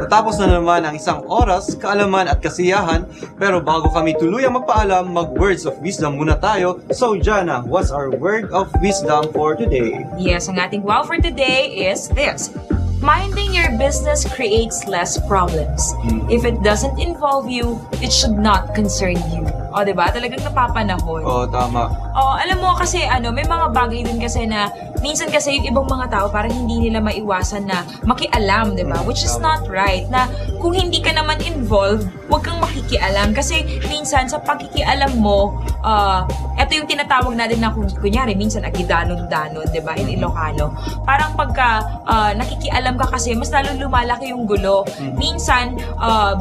Natapos na naman ang isang oras, kaalaman at kasiyahan. Pero bago kami tuluyang magpaalam, mag-words of wisdom muna tayo. So Jana, what's our word of wisdom for today? Yes, ang ating wow for today is this. Minding your business creates less problems. If it doesn't involve you, it should not concern you. O, diba? Talagang napapanahon. Oo, tama. O, alam mo kasi, may mga bagay din kasi na, minsan kasi yung ibang mga tao parang hindi nila maiwasan na makialam, diba? Which is not right. Na kung hindi ka naman involved, huwag kang makikialam. Kasi minsan sa pagkikialam mo, ito yung tinatawag natin na kunyari, minsan agidanon-danon, diba? In Ilocano. Parang pagka nakikialam ka kasi, mas lalo lumalaki yung gulo. Minsan,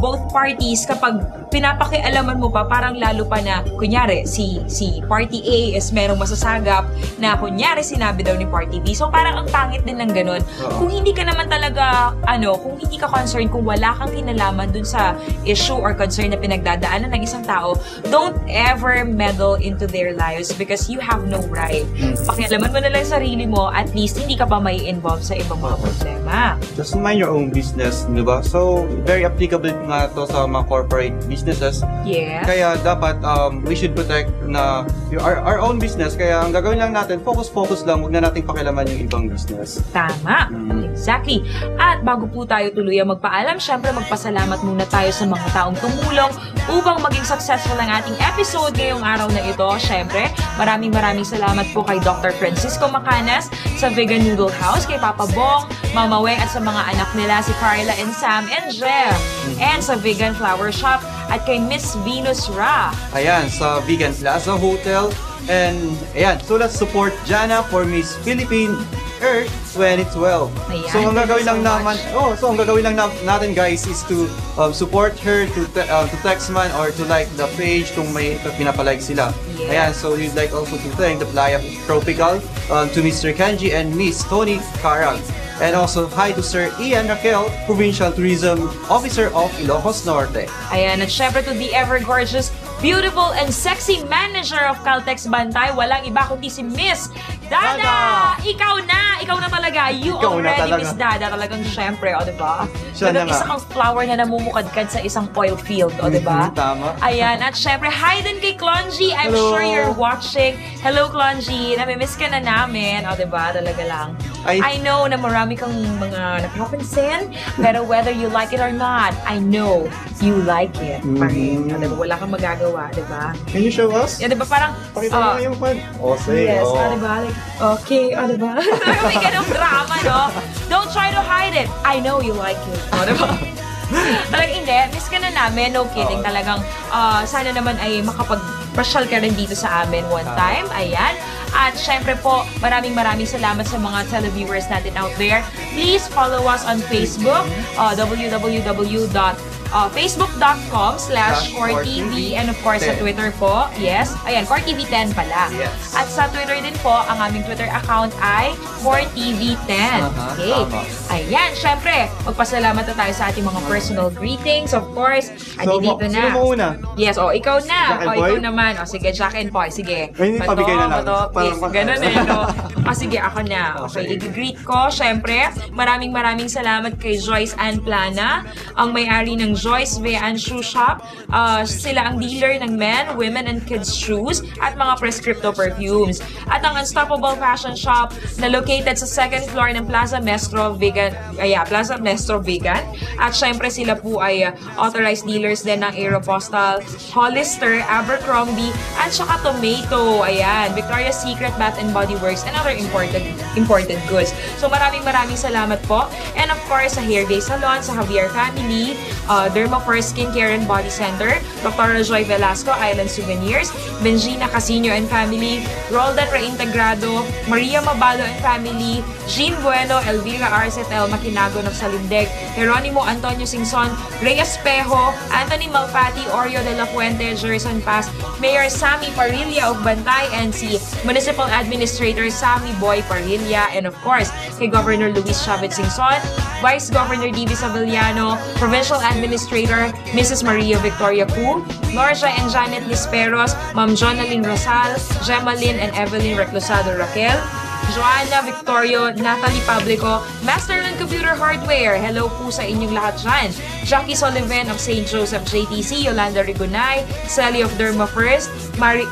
both parties, kapag pinapakialaman mo pa, parang lalo pa na, kunyari, si Party A is merong masasagap na, kunyari, sinabi daw ni Party B. So, parang ang pangit din ng ganun. Kung hindi ka naman talaga, kung hindi ka concerned, kung wala kang kinalaman dun sa issue or concern na pinagdadaanan ng isang tao, don't ever meddle into their lives because you have no right. Pakialaman mo na lang sarili mo, at least hindi ka pa may involve sa ibang mga problema. Just mind your own business, di ba? So, very applicable nga to sa mga corporate businesses. Yeah. Kaya dapat we should protect na our own business. Kaya ang gagawin lang natin, focus lang. Huwag na nating pakialaman yung ibang business. Tama. Exactly. At bago po tayo tuluyang magpaalam, syempre magpasalamat muna tayo sa mga taong tumulong upang maging successful ang ating episode ngayong araw na ito. Syempre, maraming salamat po kay Dr. Francisco Macanas sa Vegan Noodle House, kay Papa Bong, Mama Weng at sa mga anak nila si Carla and Sam and Jeff. And sa Vegan Flower Shop at kay Miss Venus Ra. Ayan, sa Vegan Plaza Hotel. And ayan, so let's support Jana for Miss Philippine Earth 2012. Ayan, So ang gagawin lang so naman, ang gagawin lang natin guys is to support her, to text man or to like the page kung may pinapalike sila. Yeah. Ayan, so we'd like also to thank the Playa Tropical, to Mr. Kenji and Miss Tony Carang. And also, hi to Sir Ian Raquel, Provincial Tourism Officer of Ilocos Norte. Ayan, at syempre to the ever-gorgeous, beautiful, and sexy manager of Caltex Bantay, walang iba kundi si Miss Dada! Ikaw na talaga. You Ikaw na already, talaga. Miss Dada. Talagang syempre, diba? Siya na nga. Isa kang flower na namumukadkad sa isang oil field, diba? Tama. Ayan, at syempre, hi din kay Clonji. I'm Hello. sure you're watching. Hello, Clonji. Namimiss ka na namin. Diba? Talaga lang. I know na marami kang mga napapansin, pero whether you like it or not, I know you like it. Parin. Diba? Wala kang magagawa, diba? Can you show us? Yeah, diba? Parang, Pakita mo nga yung fan. Say. yes, diba? Like, okay, diba? May ganong drama, no? Don't try to hide it. I know you like it. Diba? Talagang hindi, miss ka na namin, no kidding. Talagang, sana naman ay makapag-pasyal ka rin dito sa amin one time. Ayan. At syempre po, maraming salamat sa mga televiewers natin out there. Please follow us on Facebook, facebook.com/CoreTV, and of course sa Twitter po. Yes, ayan, CoreTV10 pala. Yes. At sa Twitter din po, ang aming Twitter account ay CoreTV10. Okay. Ayan, syempre, magpasalamat na tayo sa ating mga personal greetings, of course. So, Dito na. sino mo una? Yes, ikaw na. Jack and Ikaw Poy? naman. Sige, Jack and Poy. Sige. Ay, hindi, pabigay na lang. Parang Ganun no? Sige, ako na. Okay, i-greet ko. Syempre, maraming salamat kay Joyce Ann Plana, ang may-ari ng Joyce Vean Shoe Shop. Sila ang dealer ng men, women, and kids shoes at mga prescripto perfumes. At ang Unstoppable Fashion Shop na located sa second floor ng Plaza Mestro Vegan. Plaza Mestro Vegan. At syempre, sila po ay authorized dealers din ng Aeropostale, Hollister, Abercrombie, at saka Tomato. Ayan, Victoria's Secret, Bath and Body Works, and other imported goods. So maraming salamat po. And of course, sa Hair Day Salon, sa Javier Family, Dermaforce Skincare and Body Center, Dr. Joy Velasco, Island Souvenirs, Benjina Casino and Family, Roldan Reintegrado, Maria Mabalo and Family, Jean Bueno, Elvira Arcetel Maquinagon of Salindeg, Jeronimo Antonio Singson, Rhea Espejo, Anthony Malfatti, Oreo de la Fuente, Jerson Paz, Mayor Sammy Parilla of Bantay, and si Municipal Administrator Sammy Boy Parilla, and of course, kay Governor Luis Chavez Singson, Vice Governor D.B. Savillano, Provincial Administrator Mrs. Maria Victoria Cu, Norja and Janet Lisperos, Ma'am Jonalyn Rosal, Gemaline and Evelyn Reclusado Raquel, Joanna Victorio, Natalie Pablico, Master ng Computer Hardware. Hello po sa inyong lahat dyan. Jackie Sullivan of St. Joseph JTC, Yolanda Rigunay, Sally of Derma First,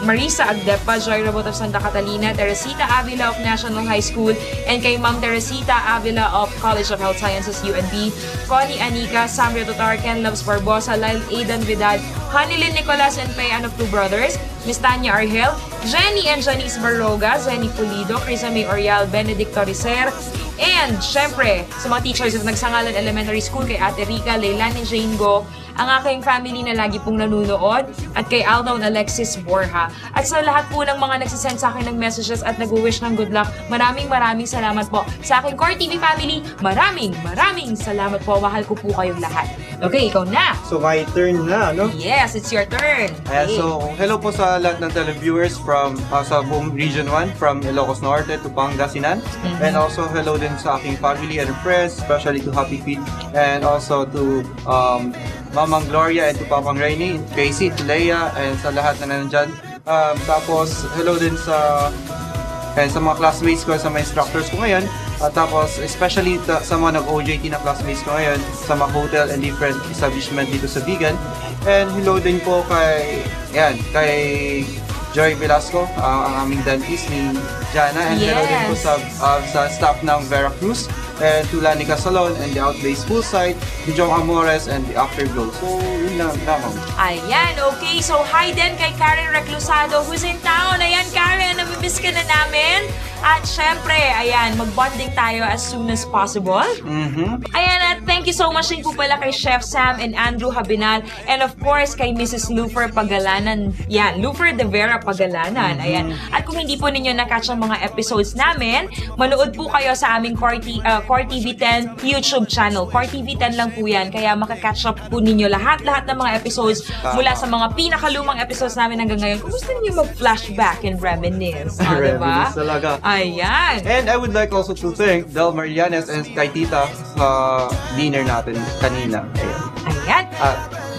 Marisa Agdepa, Joy Robot of Santa Catalina, Teresita Avila of National High School, and kay Ma'am Teresita Avila of College of Health Sciences, UNB, Connie Anika, Samrio Totar, Ken Loves Barbosa, Lyle Aidan Vidal, Hanilin Nicolas and Payan of Two Brothers, Miss Tanya Argel, Jenny and Janice Barroga, Zenny Pulido, Crisa May Orial, Benedicto Ricer, and syempre, sa mga teachers of Nagsangalan Elementary School, kay Ate Rica, Leilani Jane Go, ang aking family na lagi pong nanunood, at kay Aldawn Alexis Borja. At sa lahat po ng mga nagsisend sa akin ng messages at nag-wish ng good luck, maraming salamat po. Sa aking Core TV family, maraming salamat po. Mahal ko po kayong lahat. Okay, ikaw na. So, my turn na, no? Yes, it's your turn. Okay. So, hello po sa lahat ng televiewers from sa buong Region 1, from Ilocos Norte to Pangasinan. And also, hello din sa aking family and friends, especially to Happy Feet, and also to Mamang Gloria and to Papang Rainy, Casey, to Leia, and sa lahat na nandyan. Tapos, hello din sa mga classmates ko, sa mga instructors ko ngayon. Tapos, especially sa mga nag-OJT na classmates ko ngayon, sa mga hotel and different establishment dito sa Vigan. And hello din po kay Joy Velasco, ang aming dentist ni Jana. And hello din po sa staff ng Veracruz, and to Lanica Salon and the Outbay School site, to Jong Amores and the Afterglow. So, yun lang naman. Ayan, okay. So, hi din kay Karen Reclusado, who's in town. Ayan, Karen, namimiss ka na namin. At syempre, ayan, mag-bonding tayo as soon as possible. Ayan, at thank you so much din po pala kay Chef Sam and Andrew Habinal. And of course, kay Mrs. Lufer Pagalanan. Yan, Lufer de Vera Pagalanan. Ayan. At kung hindi po ninyo na-catch ang mga episodes namin, manood po kayo sa aming Core TV 10 YouTube channel. Core TV 10 lang po yan. Kaya makakatch up po ninyo lahat ng mga episodes mula sa mga pinakalumang episodes namin hanggang ngayon. Kung gusto niyo mag-flashback and reminisce. Diba? Reminisce talaga. Ayan. And I would like also to thank Del Marianes and kay Tita sa dinner natin kanina. Ayan.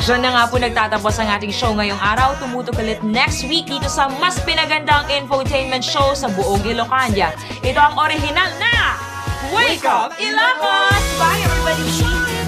Diyan na nga po nagtatapos ang ating show ngayong araw. Tumutok ulit next week dito sa mas pinagandang infotainment show sa buong Ilocania. Ito ang original na Wake Up Ilocos! Bye everybody!